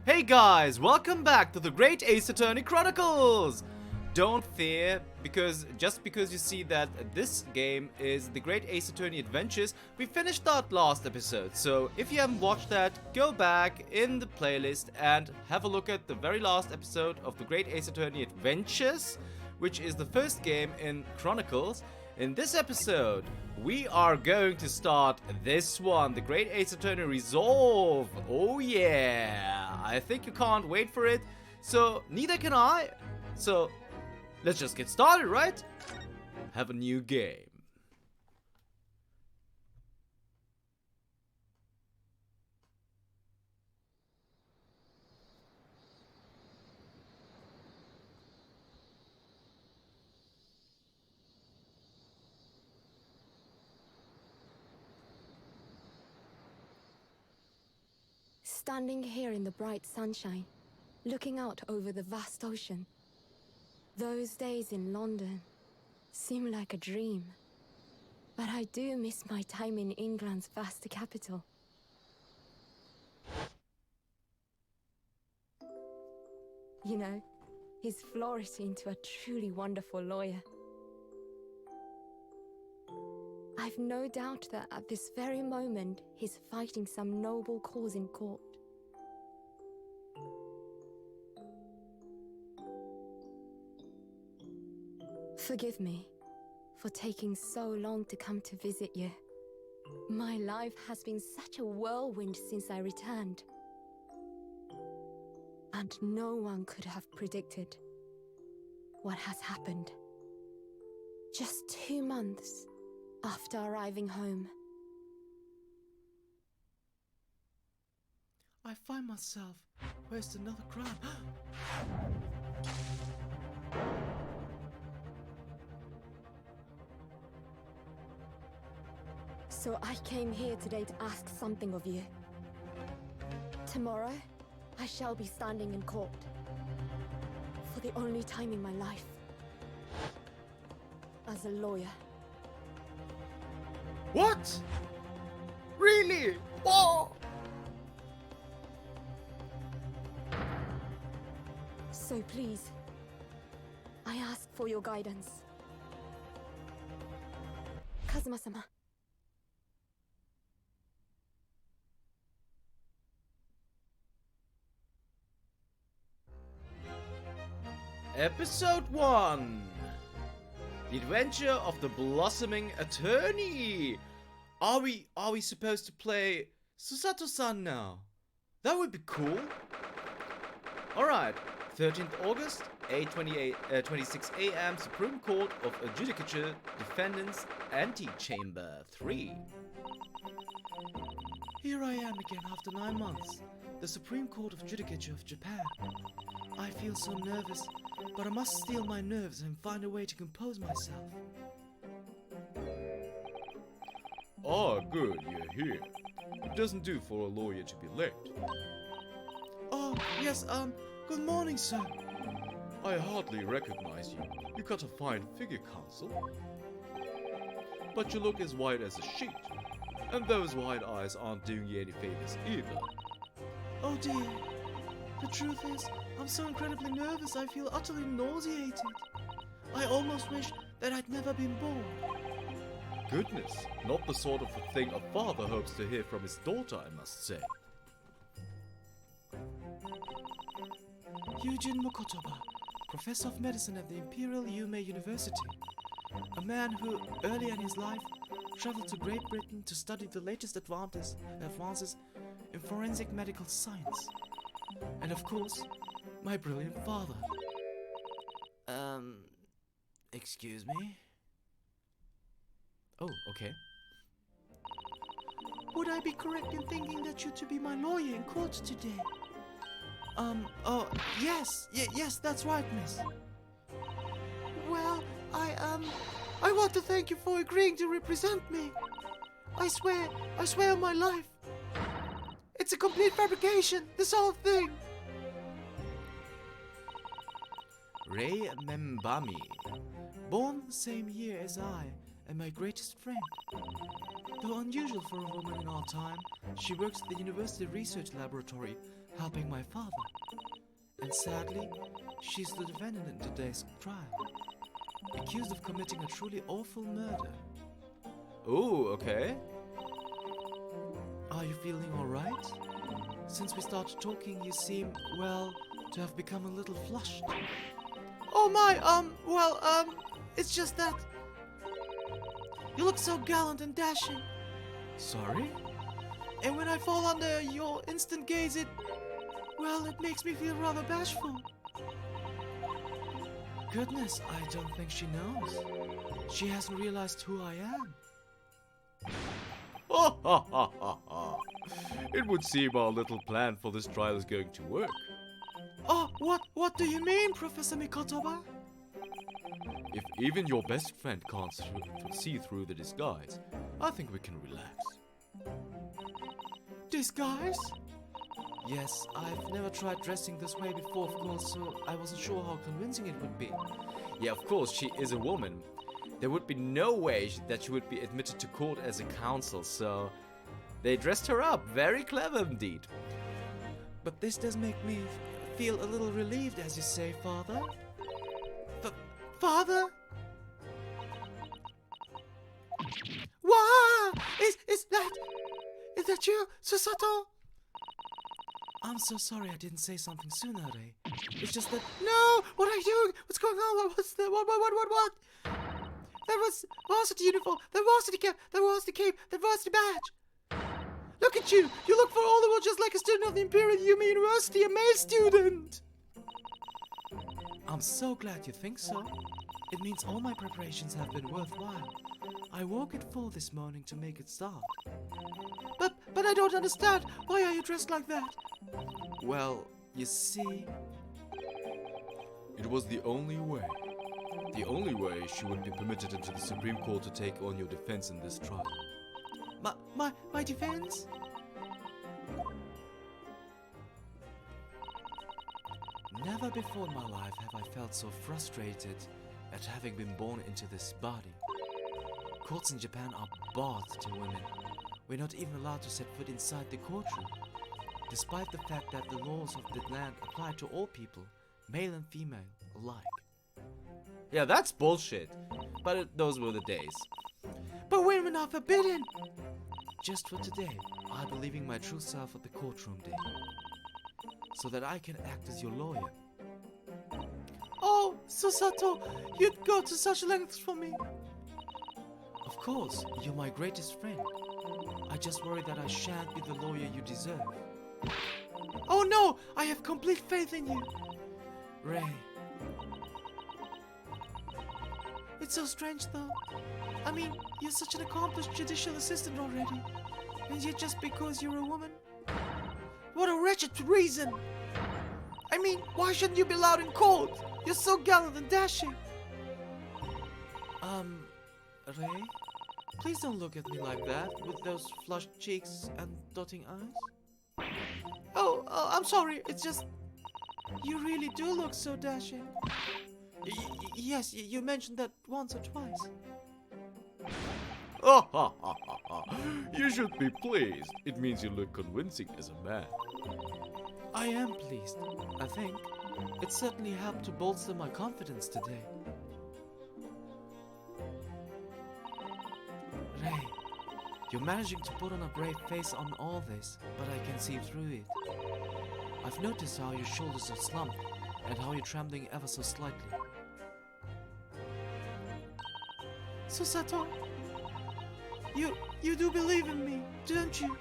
Hey guys, welcome back to the Great Ace Attorney Chronicles! Don't fear, just because you see that this game is the Great Ace Attorney Adventures, we finished that last episode. So if you haven't watched that, go back in the playlist and have a look at the very last episode of the Great Ace Attorney Adventures, which is the first game in Chronicles. In this episode, we are going to start this one, the Great Ace Attorney Resolve. Oh yeah, I think you can't wait for it, so neither can I. So let's just get started, right? Have a new game. Standing here in the bright sunshine, looking out over the vast ocean. Those days in London seem like a dream. But I do miss my time in England's vast capital. You know, he's flourished into a truly wonderful lawyer. I've no doubt that at this very moment, he's fighting some noble cause in court. Forgive me for taking so long to come to visit you. My life has been such a whirlwind since I returned. And no one could have predicted what has happened. Just 2 months after arriving home. I find myself, where's another crime? So I came here today to ask something of you. Tomorrow, I shall be standing in court. For the only time in my life. As a lawyer. What? Really? Oh! So please, I ask for your guidance. Kazuma-sama. Episode 1. The Adventure of the Blossoming Attorney. Are we supposed to play Susato-san now? That would be cool. Alright, 13th August, 8:26 a.m. Supreme Court of Adjudicature, Defendants, Antechamber 3. Here I am again after 9 months. The Supreme Court of Judicature of Japan. I feel so nervous, but I must steel my nerves and find a way to compose myself. Ah, good, you're here. It doesn't do for a lawyer to be late. Oh, yes, good morning, sir. I hardly recognize you. You got a fine figure, counsel. But you look as white as a sheet. And those white eyes aren't doing you any favors either. Oh dear. The truth is, I'm so incredibly nervous I feel utterly nauseated. I almost wish that I'd never been born. Goodness, not the sort of thing a father hopes to hear from his daughter, I must say. Eugene Mokotoba, professor of medicine at the Imperial Yume University. A man who, early in his life, traveled to Great Britain to study the latest advances in forensic medical science. And of course, my brilliant father. Excuse me? Oh, okay. Would I be correct in thinking that you're to be my lawyer in court today? Yes, that's right, miss. Well, I want to thank you for agreeing to represent me. I swear on my life. It's a complete fabrication, this whole thing. Rei Membami, born the same year as I, and my greatest friend. Though unusual for a woman in our time, she works at the university research laboratory, helping my father. And sadly, she's the defendant in today's trial, accused of committing a truly awful murder. Oh, okay. Are you feeling alright? Since we started talking, you seem, well, to have become a little flushed. Oh my, it's just that you look so gallant and dashing. Sorry? And when I fall under your instant gaze, it makes me feel rather bashful. Goodness, I don't think she knows. She hasn't realized who I am. Ha ha ha ha ha. It would seem our little plan for this trial is going to work. Oh, what do you mean, Professor Mikotoba? If even your best friend can't see through the disguise, I think we can relax. Disguise? Yes, I've never tried dressing this way before, of course, so I wasn't sure how convincing it would be. Yeah, of course, she is a woman. There would be no way that she would be admitted to court as a counsel, so they dressed her up. Very clever indeed. But this does make me feel a little relieved, as you say, Father. Father? Wow! Is that you, Susato? I'm so sorry I didn't say something sooner, Rei. It's just that... No! What are you doing? What's going on? What's the... What? That was varsity uniform, that varsity cap, that varsity cape, that varsity badge. Look at you! You look for all the world just like a student of the Imperial Yumi University, a male student! I'm so glad you think so. It means all my preparations have been worthwhile. I woke at 4 this morning to make it start. But I don't understand. Why are you dressed like that? Well, you see... It was the only way. The only way she would be permitted into the Supreme Court to take on your defense in this trial. My defense? Never before in my life have I felt so frustrated at having been born into this body. Courts in Japan are barred to women. We're not even allowed to set foot inside the courtroom, despite the fact that the laws of the land apply to all people, male and female alike. Yeah, that's bullshit. But those were the days. But women are forbidden! Just for today, I'll be leaving my true self at the courtroom day, so that I can act as your lawyer. Oh, Susato, you'd go to such lengths for me. Of course, you're my greatest friend. I just worry that I shan't be the lawyer you deserve. Oh no, I have complete faith in you. Rei. It's so strange though. I mean, you're such an accomplished judicial assistant already. And yet just because you're a woman? What a wretched reason! I mean, why shouldn't you be allowed in court? You're so gallant and dashing. Rei? Please don't look at me like that, with those flushed cheeks and dotting eyes. Oh, I'm sorry, it's just... You really do look so dashing. Yes, you mentioned that once or twice. Ha ha ha ha! You should be pleased. It means you look convincing as a man. I am pleased, I think. It certainly helped to bolster my confidence today. Rei, you're managing to put on a brave face on all this, but I can see through it. I've noticed how your shoulders are slumped and how you're trembling ever so slightly. Susato, you do believe in me, don't you?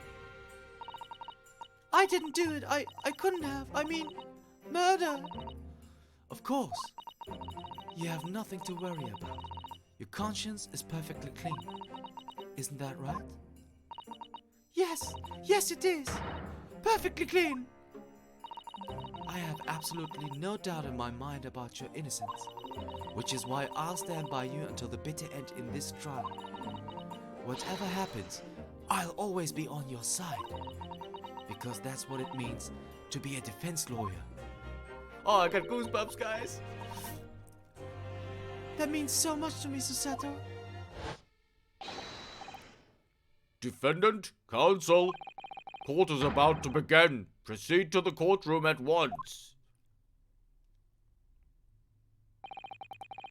I didn't do it. I couldn't have. I mean, murder. Of course. You have nothing to worry about. Your conscience is perfectly clean. Isn't that right? Yes it is. Perfectly clean. I have absolutely no doubt in my mind about your innocence, which is why I'll stand by you until the bitter end in this trial. Whatever happens, I'll always be on your side, because that's what it means to be a defense lawyer. Oh, I got goosebumps, guys. That means so much to me, Susato. Defendant, counsel, court is about to begin. Proceed to the courtroom at once.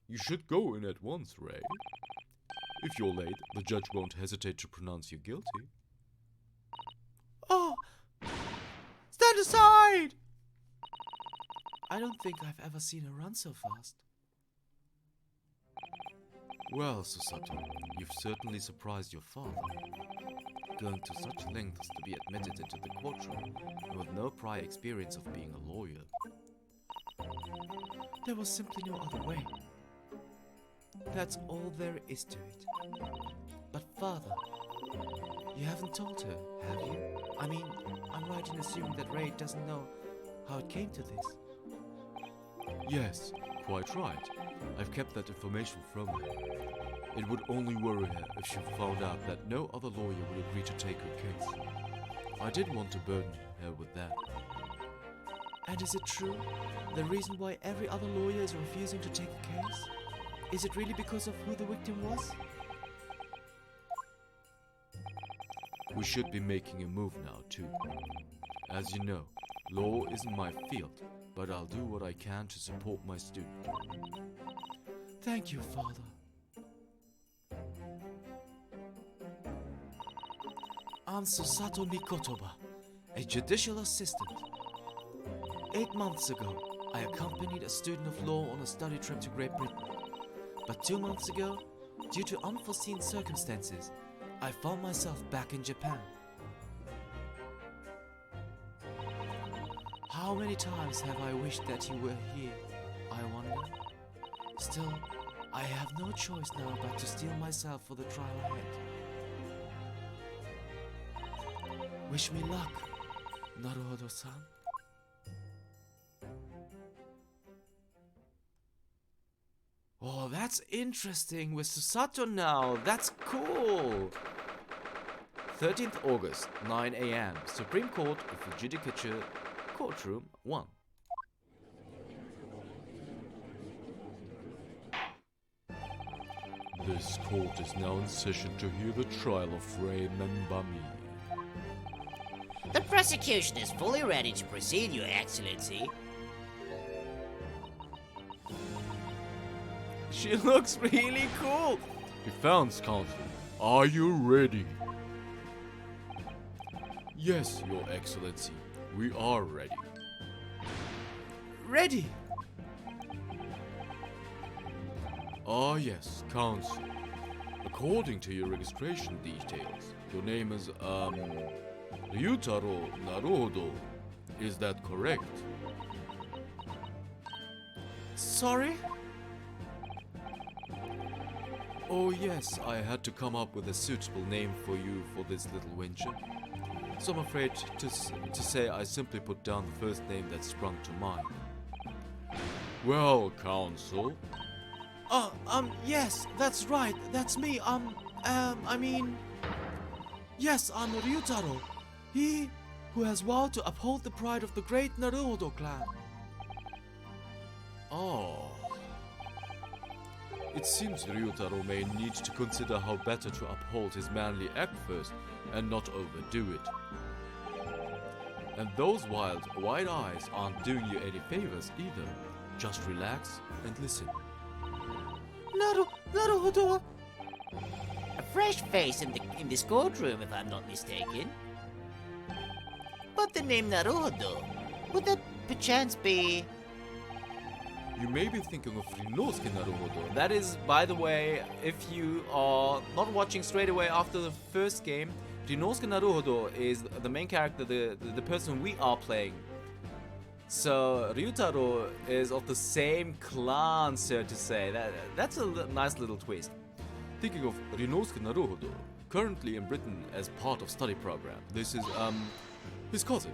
You should go in at once, Ray. If you're late, the judge won't hesitate to pronounce you guilty. Oh! Stand aside! I don't think I've ever seen her run so fast. Well, Susato, you've certainly surprised your father. Going to such lengths to be admitted into the courtroom, and with no prior experience of being a lawyer. There was simply no other way. That's all there is to it. But father, you haven't told her, have you? I mean, I'm right in assuming that Ray doesn't know how it came to this. Yes, quite right. I've kept that information from her. It would only worry her if she found out that no other lawyer would agree to take her case. I didn't want to burden her with that. And is it true? The reason why every other lawyer is refusing to take the case? Is it really because of who the victim was? We should be making a move now, too. As you know, law isn't my field, but I'll do what I can to support my student. Thank you, father. I'm Susato Mikotoba, a judicial assistant. 8 months ago, I accompanied a student of law on a study trip to Great Britain. But 2 months ago, due to unforeseen circumstances, I found myself back in Japan. How many times have I wished that you were here, I wonder? Still, I have no choice now but to steel myself for the trial ahead. Wish me luck, Naruhodo-san. Oh, that's interesting. With Susato now. That's cool. 13th August, 9 a.m. Supreme Court of Judicature, Courtroom 1. This court is now in session to hear the trial of Ray Membami. The prosecution is fully ready to proceed, Your Excellency. She looks really cool. Defense counsel, are you ready? Yes, Your Excellency, we are ready. Ready. Ah yes, counsel. According to your registration details, your name is, Ryutaro Naruhodo. Is that correct? Sorry? Oh yes, I had to come up with a suitable name for you for this little venture. So I'm afraid to say I simply put down the first name that sprung to mind. Well, counsel. Yes, that's right, that's me, yes, I'm Ryutaro. He who has vowed to uphold the pride of the great Naruhodo clan. Oh. It seems Ryutaro may need to consider how better to uphold his manly act first and not overdo it. And those wild, wide eyes aren't doing you any favors either. Just relax and listen. Naruhodo! A fresh face in this courtroom, if I'm not mistaken. But the name Naruhodo, would that perchance be... You may be thinking of Ryunosuke Naruhodo. That is, by the way, if you are not watching straight away after the first game, Ryunosuke Naruhodo is the main character, the person we are playing. So Ryutaro is of the same clan, so to say. That's a nice little twist. Thinking of Ryunosuke Naruhodo, currently in Britain as part of study program. This is, his cousin.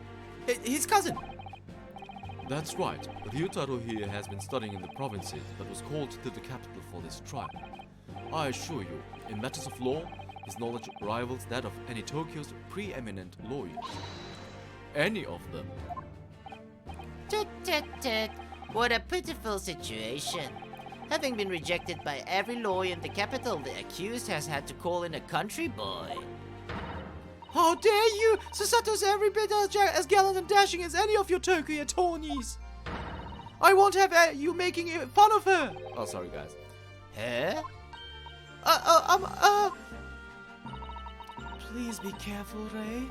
His cousin! That's right. Ryutaro here has been studying in the provinces, but was called to the capital for this trial. I assure you, in matters of law, his knowledge rivals that of any Tokyo's preeminent lawyers. Any of them. Tut tut tut. What a pitiful situation. Having been rejected by every lawyer in the capital, the accused has had to call in a country boy. How dare you! Susato's every bit as gallant and dashing as any of your Tokyo attorneys! I won't have you making fun of her! Oh, sorry guys. Huh? Please be careful, Ray.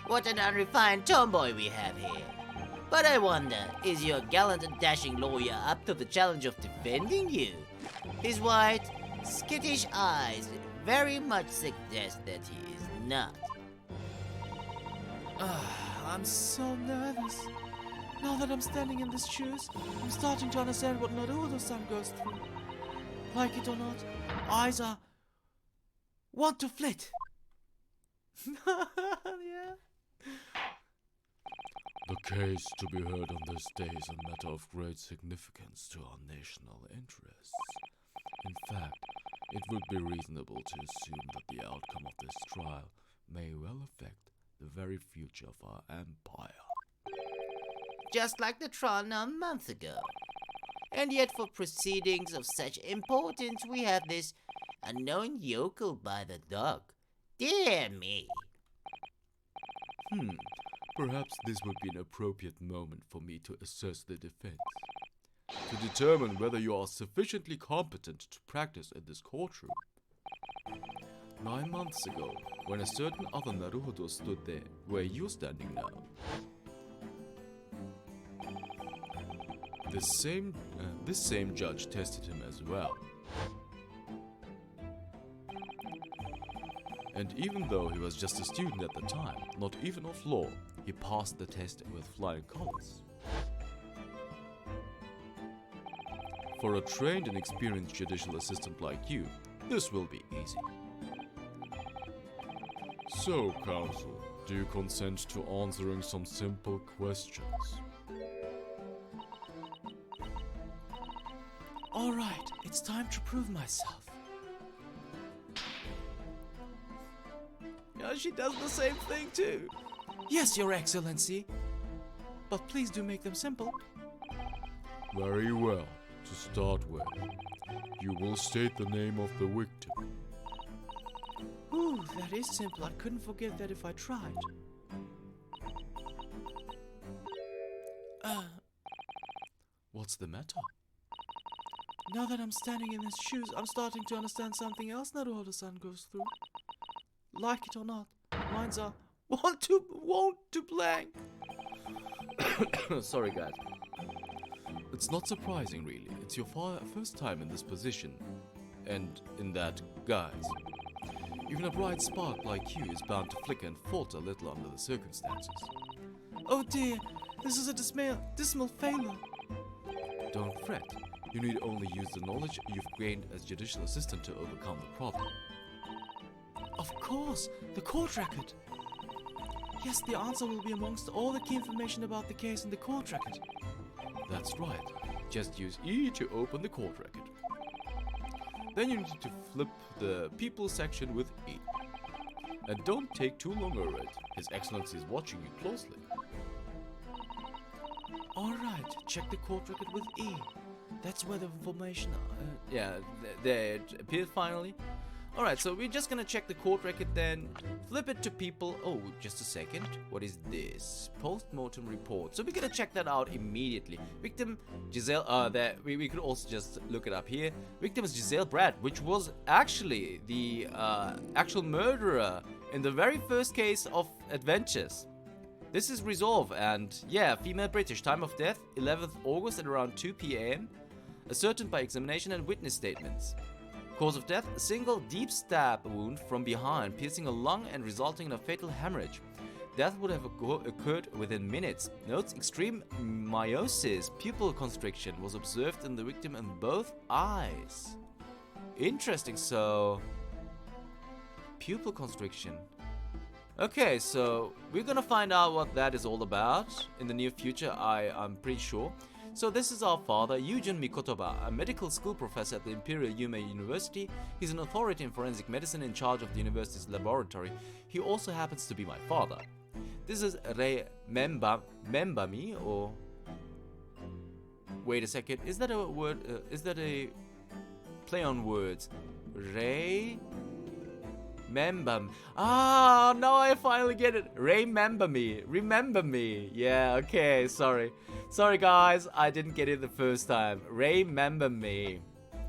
What an unrefined tomboy we have here. But I wonder, is your gallant and dashing lawyer up to the challenge of defending you? His white, skittish eyes very much suggest that he is not. I'm so nervous. Now that I'm standing in these shoes, I'm starting to understand what Naruto-san goes through. Like it or not, eyes want to flit. Yeah. The case to be heard on this day is a matter of great significance to our national interests. In fact, it would be reasonable to assume that the outcome of this trial may well affect the very future of our empire. Just like the Tron a month ago. And yet for proceedings of such importance, we have this unknown yokel by the dock. Dear me. Perhaps this would be an appropriate moment for me to assess the defense, to determine whether you are sufficiently competent to practice in this courtroom. 9 months ago, when a certain other Naruhodo stood there, where you're standing now, this same judge tested him as well. And even though he was just a student at the time, not even of law, he passed the test with flying colors. For a trained and experienced judicial assistant like you, this will be easy. So, counsel, do you consent to answering some simple questions? Alright, it's time to prove myself. Yeah, she does the same thing too. Yes, Your Excellency. But please do make them simple. Very well. To start with, you will state the name of the victim. Ooh, that is simple. I couldn't forget that if I tried. What's the matter? Now that I'm standing in his shoes, I'm starting to understand something else Naruhodo-san goes through. Like it or not, minds are won't to blank. Sorry, guys. It's not surprising, really. It's your first time in this position, and in that guise. Even a bright spark like you is bound to flicker and falter a little under the circumstances. Oh dear, this is a dismal failure. Don't fret. You need only use the knowledge you've gained as judicial assistant to overcome the problem. Of course, the court record. Yes, the answer will be amongst all the key information about the case in the court record. That's right. Just use E to open the court record. Then you need to flip the people section with E. And don't take too long over it. His Excellency is watching you closely. Alright, check the court record with E. That's where the information... there it appeared finally. Alright, so we're just gonna check the court record then. Flip it to people. Oh, just a second. What is this? Post-mortem report. So we're gonna check that out immediately. Victim Giselle, we could also just look it up here. Victim is Giselle Brad, which was actually the actual murderer in the very first case of Adventures. This is resolved, and yeah, female British, time of death 11th August at around 2 p.m. Ascertained by examination and witness statements. Cause of death, a single deep stab wound from behind, piercing a lung and resulting in a fatal hemorrhage. Death would have occurred within minutes. Notes, extreme meiosis, pupil constriction was observed in the victim in both eyes. Interesting, so... pupil constriction. Okay, so we're gonna find out what that is all about in the near future, I'm pretty sure. So this is our father, Yujin Mikotoba, a medical school professor at the Imperial Yume University. He's an authority in forensic medicine in charge of the university's laboratory. He also happens to be my father. This is Rei Membami, or... Wait a second, is that a word, is that a play on words? Rei Ah, now I finally get it. Remember me. Remember me. Yeah, okay, sorry. Sorry, guys. I didn't get it the first time. Remember me.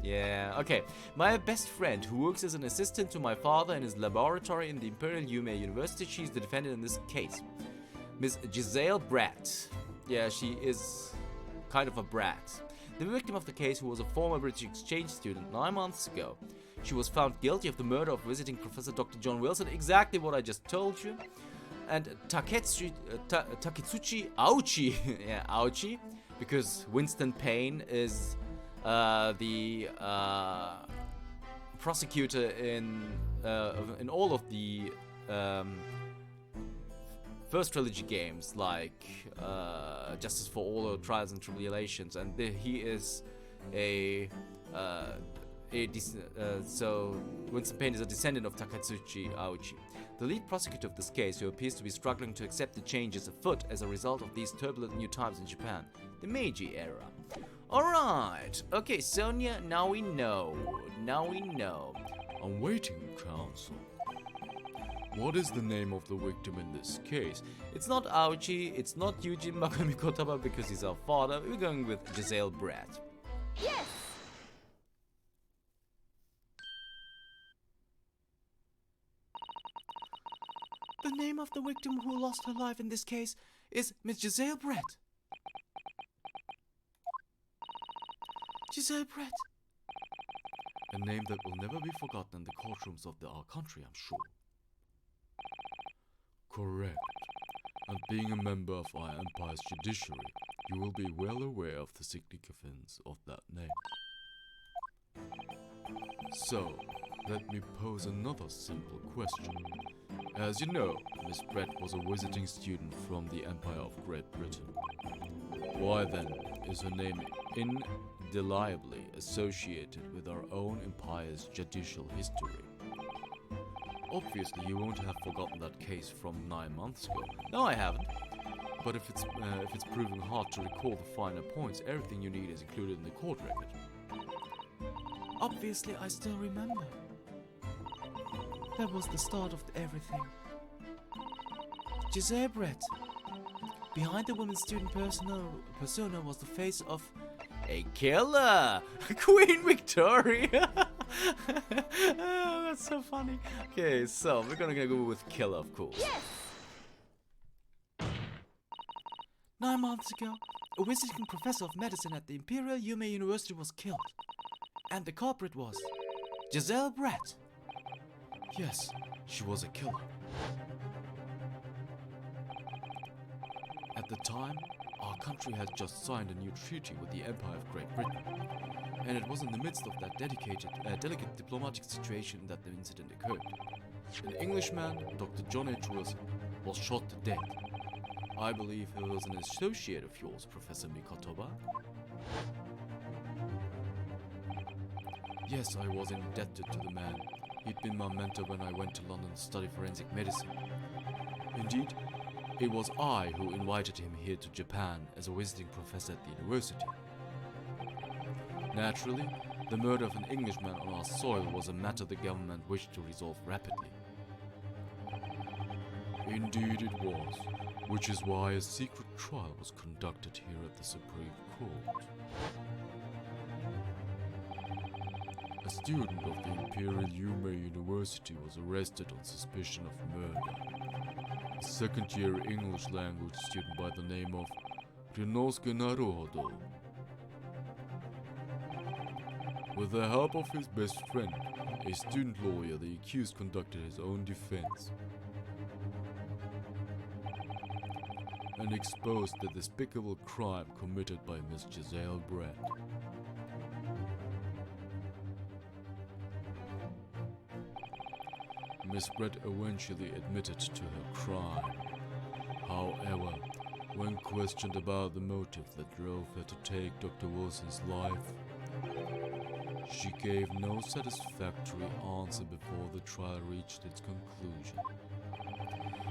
Yeah, okay. My best friend, who works as an assistant to my father in his laboratory in the Imperial Yume University, she's the defendant in this case. Miss Giselle Bratt. Yeah, she is kind of a brat. The victim of the case, who was a former British exchange student 9 months ago. She was found guilty of the murder of visiting Professor Dr. John Wilson, exactly what I just told you. And Taketsuchi Aochi, yeah, Aochi, because Winston Payne is the prosecutor in all of the first trilogy games, like Justice for All or Trials and Tribulations, and he is so Winston Payne is a descendant of Takatsuchi Aochi. The lead prosecutor of this case, who appears to be struggling to accept the changes afoot as a result of these turbulent new times in Japan, the Meiji era. Alright, okay, Sonia, now we know. I'm waiting, counsel. What is the name of the victim in this case? It's not Aochi, it's not Yujin Makami Kotaba because he's our father. We're going with Giselle Bratt. Yes! The name of the victim who lost her life in this case is Miss Giselle Bratt. Giselle Bratt. A name that will never be forgotten in the courtrooms of our country, I'm sure. Correct. And being a member of our empire's judiciary, you will be well aware of the significance of that name. So, let me pose another simple question. As you know, Miss Brett was a visiting student from the Empire of Great Britain. Why then is her name indelibly associated with our own empire's judicial history? Obviously, you won't have forgotten that case from 9 months ago. No, I haven't. But if it's proving hard to recall the finer points, everything you need is included in the court record. Obviously, I still remember. That was the start of everything. Giselle Brett. Behind the woman student persona was the face of a killer! Queen Victoria! Oh, that's so funny. Okay, so we're gonna go with killer, of course. Yes! 9 months ago, a visiting professor of medicine at the Imperial Yume University was killed. And the culprit was Giselle Bratt. Yes, she was a killer. At the time, our country had just signed a new treaty with the Empire of Great Britain, and it was in the midst of that delicate diplomatic situation that the incident occurred. An Englishman, Dr. John H. Wilson, was shot to death. I believe he was an associate of yours, Professor Mikotoba. Yes, I was indebted to the man. He'd been my mentor when I went to London to study forensic medicine. Indeed, it was I who invited him here to Japan as a visiting professor at the university. Naturally, the murder of an Englishman on our soil was a matter the government wished to resolve rapidly. Indeed it was, which is why a secret trial was conducted here at the Supreme Court. A student of the Imperial Yume University was arrested on suspicion of murder. A second-year English language student by the name of Ryunosuke Naruhodo. With the help of his best friend, a student lawyer, the accused conducted his own defense and exposed the despicable crime committed by Miss Giselle Bratt. Miss Brett eventually admitted to her crime. However, when questioned about the motive that drove her to take Dr. Wilson's life, she gave no satisfactory answer before the trial reached its conclusion.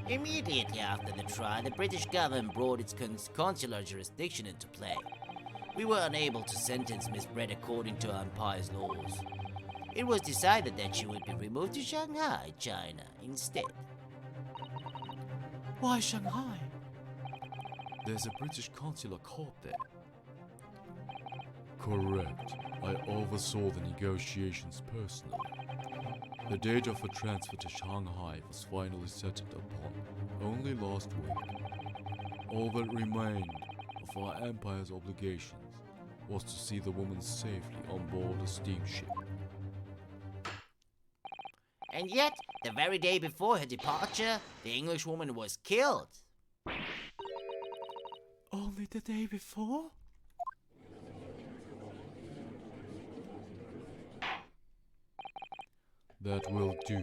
Immediately after the trial, the British government brought its consular jurisdiction into play. We were unable to sentence Miss Brett according to our empire's laws. it was decided that she would be removed to Shanghai, China, instead. Why Shanghai? There's a British consular court there. Correct. I oversaw the negotiations personally. The date of her transfer to Shanghai was finally settled upon only last week. All that remained of our empire's obligations was to see the woman safely on board a steamship. And yet, the very day before her departure, the Englishwoman was killed. Only the day before? That will do.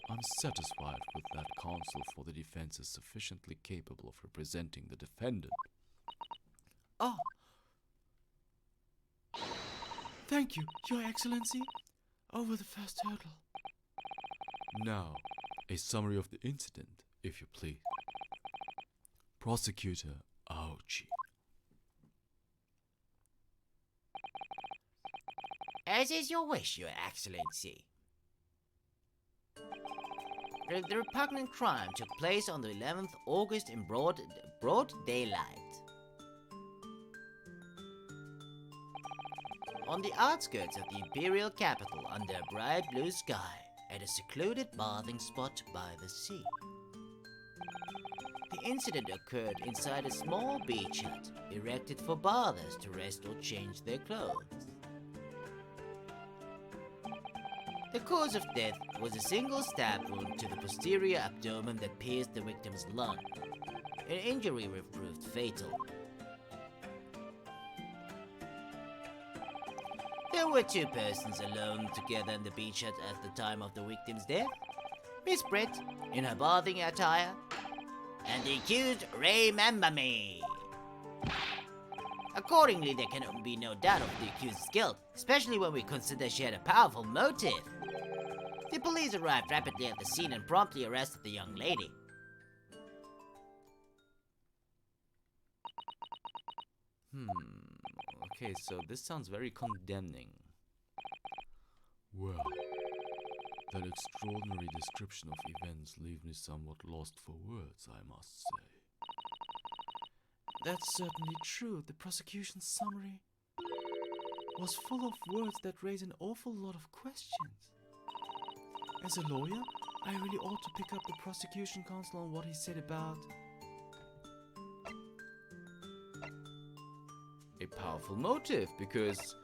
I'm satisfied with that counsel, for the defense is sufficiently capable of representing the defendant. Ah! Thank you, Your Excellency. Over the first hurdle. Now, a summary of the incident, if you please. Prosecutor Aochi. As is your wish, Your Excellency. The repugnant crime took place on the 11th August in broad daylight. On the outskirts of the imperial capital, under a bright blue sky, at a secluded bathing spot by the sea. The incident occurred inside a small beach hut, erected for bathers to rest or change their clothes. The cause of death was a single stab wound to the posterior abdomen that pierced the victim's lung. An injury proved fatal. There were two persons alone together in the beach hut at the time of the victim's death. Miss Brett, in her bathing attire, and the accused, Remember Me. Accordingly, there can be no doubt of the accused's guilt, especially when we consider she had a powerful motive. The police arrived rapidly at the scene and promptly arrested the young lady. Okay, so this sounds very condemning. Well, that extraordinary description of events leave me somewhat lost for words, I must say. That's certainly true. The prosecution's summary was full of words that raise an awful lot of questions. As a lawyer, I really ought to pick up the prosecution counsel on what he said about a powerful motive, because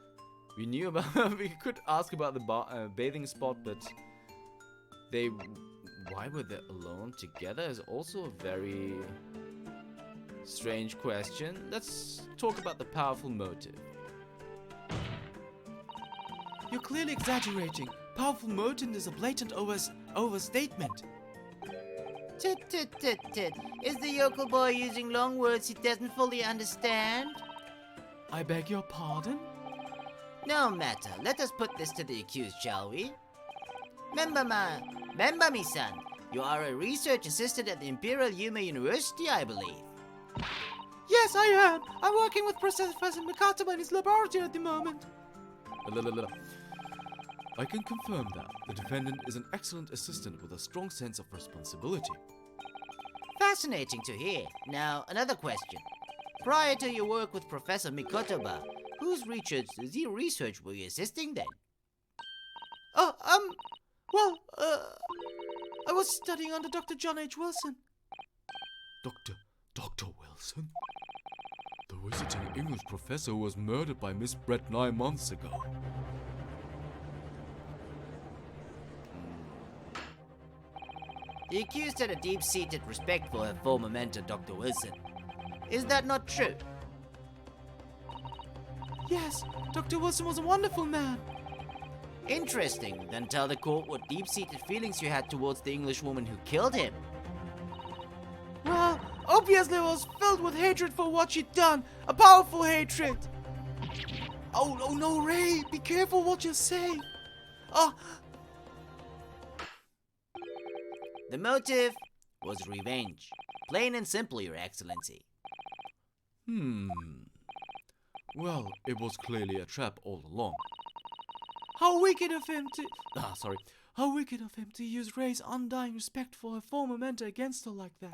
we knew about we could ask about the bathing spot, but why were they alone together is also a very strange question. Let's talk about the powerful motive. You're clearly exaggerating. Powerful motive is a blatant overstatement. Tut. Is the yokel boy using long words he doesn't fully understand? I beg your pardon? No matter. Let us put this to the accused, shall we? Remember me, son. You are a research assistant at the Imperial Yuma University, I believe. Yes, I am. I'm working with Professor Mikatama in his laboratory at the moment. I can confirm that the defendant is an excellent assistant with a strong sense of responsibility. Fascinating to hear. Now, another question. Prior to your work with Professor Mikotoba, whose research were you assisting then? I was studying under Dr. John H. Wilson. Dr. Wilson? The visiting English professor who was murdered by Miss Brett 9 months ago. The accused had a deep-seated respect for her former mentor, Dr. Wilson. Is that not true? Yes, Dr. Wilson was a wonderful man. Interesting. Then tell the court what deep-seated feelings you had towards the Englishwoman who killed him. Well, obviously I was filled with hatred for what she'd done. A powerful hatred. Oh no, Ray, be careful what you say. The motive was revenge. Plain and simple, Your Excellency. Well, it was clearly a trap all along. How wicked of him to... How wicked of him to use Ray's undying respect for her former mentor against her like that.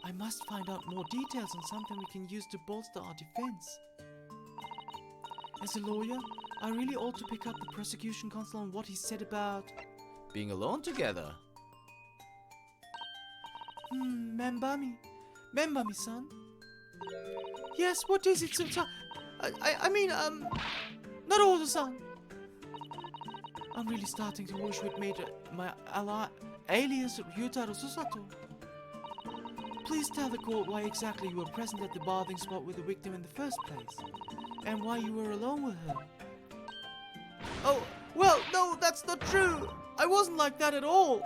I must find out more details on something we can use to bolster our defense. As a lawyer, I really ought to pick up the prosecution counsel on what he said about... Being alone together. Remember me, son? Yes, what is it, son? Not all the son. I'm really starting to wish we'd made my alias Ryutaro Susato. Please tell the court why exactly you were present at the bathing spot with the victim in the first place, and why you were alone with her. Oh, well, no, that's not true. I wasn't like that at all.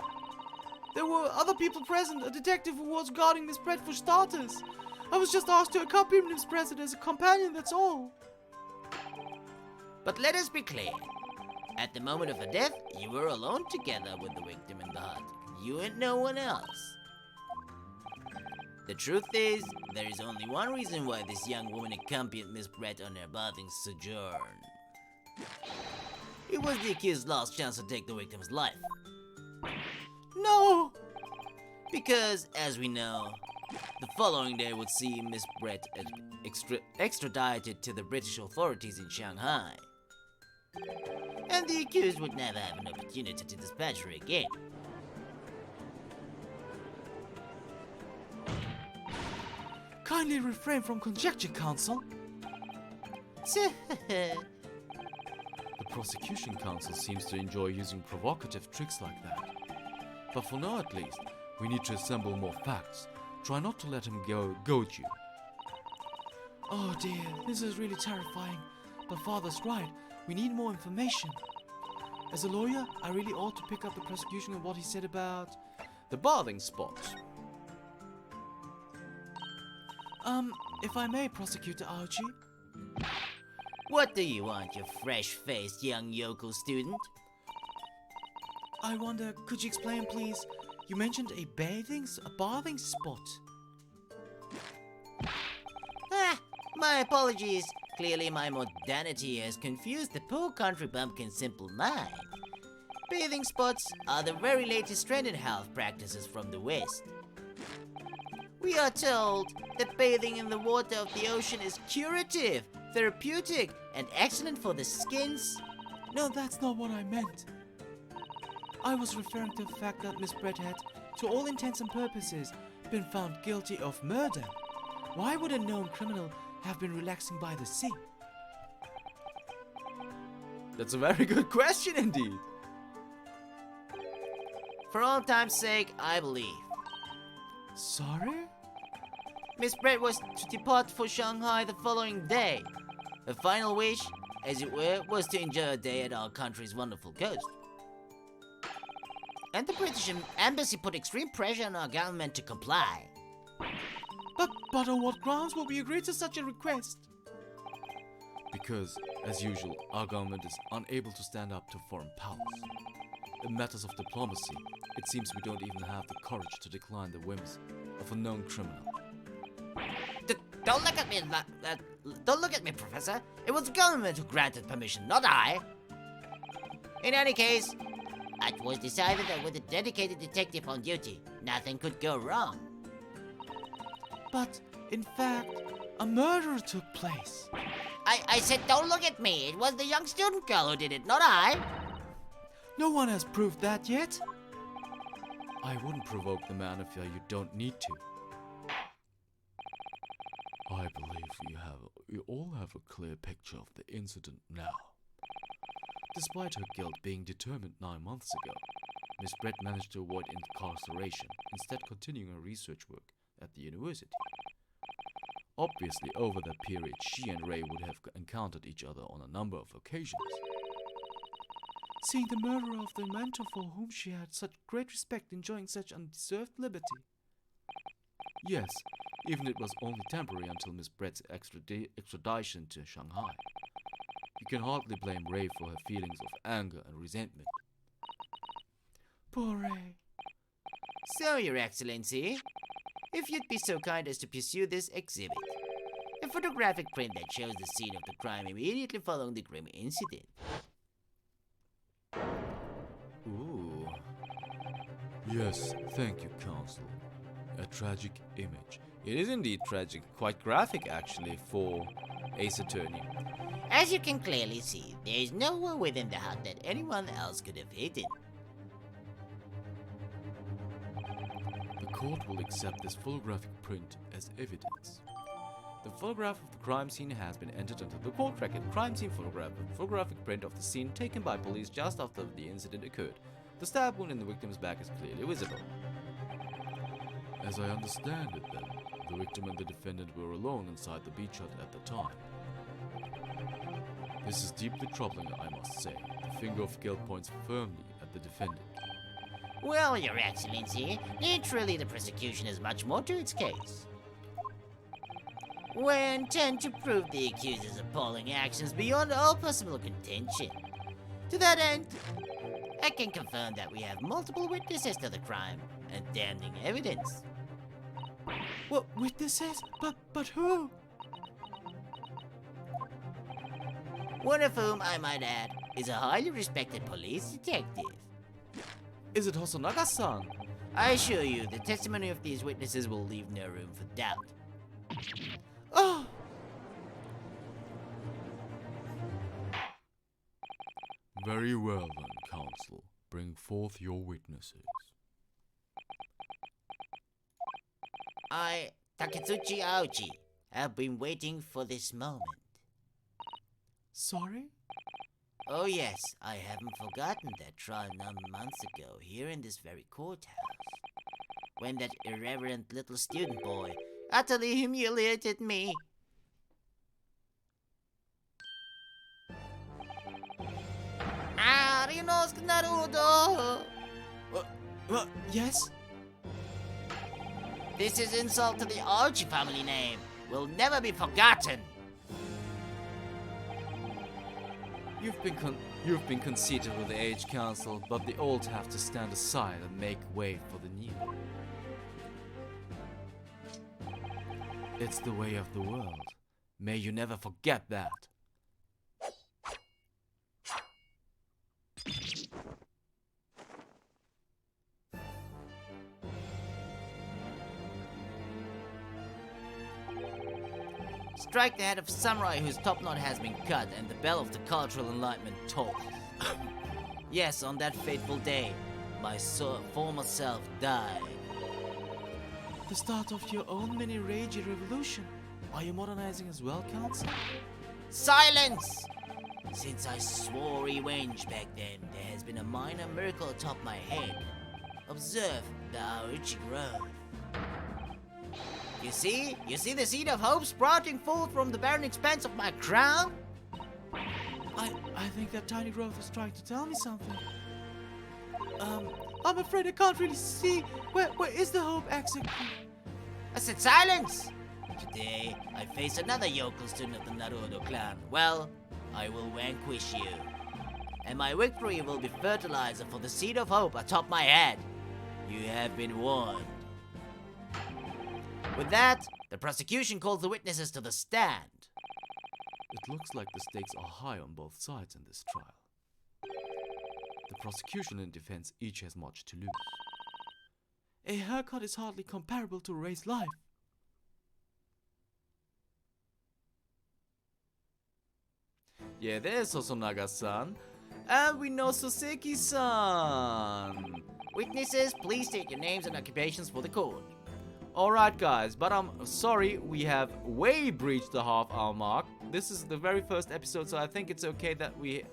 There were other people present, a detective who was guarding Miss Brett for starters. I was just asked to accompany Miss Brett as a companion, that's all. But let us be clear. At the moment of her death, you were alone together with the victim in the hut. You and no one else. The truth is, there is only one reason why this young woman accompanied Miss Brett on her bathing sojourn. It was the accused's last chance to take the victim's life. No! Because, as we know, the following day would see Miss Brett extradited to the British authorities in Shanghai. And the accused would never have an opportunity to dispatch her again. Kindly refrain from conjecture, counsel. The prosecution counsel seems to enjoy using provocative tricks like that. But for now at least, we need to assemble more facts. Try not to let him goad you. Oh dear, this is really terrifying. But Father's right, we need more information. As a lawyer, I really ought to pick up the prosecution on what he said about... The bathing spot. If I may, Prosecutor Aochi. What do you want, you fresh-faced young yokel student? I wonder, could you explain, please? You mentioned a bathing spot. My apologies. Clearly my modernity has confused the poor country bumpkin's simple mind. Bathing spots are the very latest trend in health practices from the West. We are told that bathing in the water of the ocean is curative, therapeutic, and excellent for the skins. No, that's not what I meant. I was referring to the fact that Miss Brett had, to all intents and purposes, been found guilty of murder. Why would a known criminal have been relaxing by the sea? That's a very good question indeed. For all time's sake, I believe. Sorry? Miss Brett was to depart for Shanghai the following day. Her final wish, as it were, was to enjoy a day at our country's wonderful coast. And the British embassy put extreme pressure on our government to comply. But on what grounds will we agree to such a request? Because, as usual, our government is unable to stand up to foreign powers. In matters of diplomacy, it seems we don't even have the courage to decline the whims of a known criminal. Don't look at me, don't look at me, Professor. It was the government who granted permission, not I. In any case, it was decided that with a dedicated detective on duty, nothing could go wrong. But, in fact, a murder took place. I said don't look at me. It was the young student girl who did it, not I. No one has proved that yet. I wouldn't provoke the man if you don't need to. I believe we all have a clear picture of the incident now. Despite her guilt being determined 9 months ago, Miss Brett managed to avoid incarceration, instead continuing her research work at the university. Obviously, over that period, she and Ray would have encountered each other on a number of occasions. Seeing the murderer of the mentor for whom she had such great respect enjoying such undeserved liberty. Yes, even it was only temporary until Miss Brett's extradition to Shanghai. You can hardly blame Ray for her feelings of anger and resentment. Poor Ray. So, Your Excellency, if you'd be so kind as to pursue this exhibit. A photographic print that shows the scene of the crime immediately following the grim incident. Yes, thank you, Counsel. A tragic image. It is indeed tragic, quite graphic actually for Ace Attorney. As you can clearly see, there is nowhere within the hut that anyone else could have hidden. The court will accept this photographic print as evidence. The photograph of the crime scene has been entered into the court record. Crime scene photograph, a photographic print of the scene taken by police just after the incident occurred. The stab wound in the victim's back is clearly visible. As I understand it then, the victim and the defendant were alone inside the beach hut at the time. This is deeply troubling, I must say. The finger of guilt points firmly at the defendant. Well, Your Excellency, naturally the prosecution has much more to its case. We intend to prove the accuser's appalling actions beyond all possible contention. To that end, I can confirm that we have multiple witnesses to the crime and damning evidence. What witnesses? But who? One of whom, I might add, is a highly respected police detective. Is it Hosonaga-san? I assure you, the testimony of these witnesses will leave no room for doubt. Oh! Very well then, Counsel. Bring forth your witnesses. I, Taketsuchi Aochi, have been waiting for this moment. Sorry? Oh yes, I haven't forgotten that trial some months ago here in this very courthouse, when that irreverent little student boy utterly humiliated me. Arinos Naruto! Yes? This is insult to the Aochi family name. Will never be forgotten. You've been conceited with the age council, but the old have to stand aside and make way for the new. It's the way of the world. May you never forget that. Strike the head of a samurai whose top knot has been cut and the bell of the cultural enlightenment tolls. Yes, on that fateful day, my former self died. The start of your own mini Reiji revolution. Are you modernizing as well, Council? Silence! Since I swore revenge back then, there has been a minor miracle atop my head. Observe the Aoichi growth. You see the seed of hope sprouting forth from the barren expanse of my crown? I think that tiny growth is trying to tell me something. I'm afraid I can't really see. Where is the hope exactly? I said silence! Today, I face another yokel student of the Naruto clan. Well, I will vanquish you. And my victory will be fertilizer for the seed of hope atop my head. You have been warned. With that, the prosecution calls the witnesses to the stand. It looks like the stakes are high on both sides in this trial. The prosecution and defense each has much to lose. A haircut is hardly comparable to Rei's life. Yeah, there's Hosonaga-san. And we know Soseki-san. Witnesses, please state your names and occupations for the court. Alright guys, but I'm sorry we have way breached the half-hour mark. This is the very first episode, so I think it's okay that we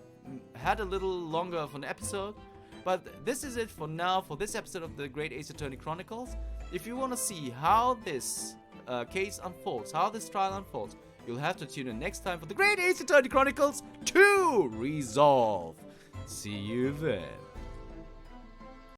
had a little longer of an episode. But this is it for now for this episode of the Great Ace Attorney Chronicles. If you want to see how this case unfolds, how this trial unfolds, you'll have to tune in next time for the Great Ace Attorney Chronicles 2 Resolve. See you then.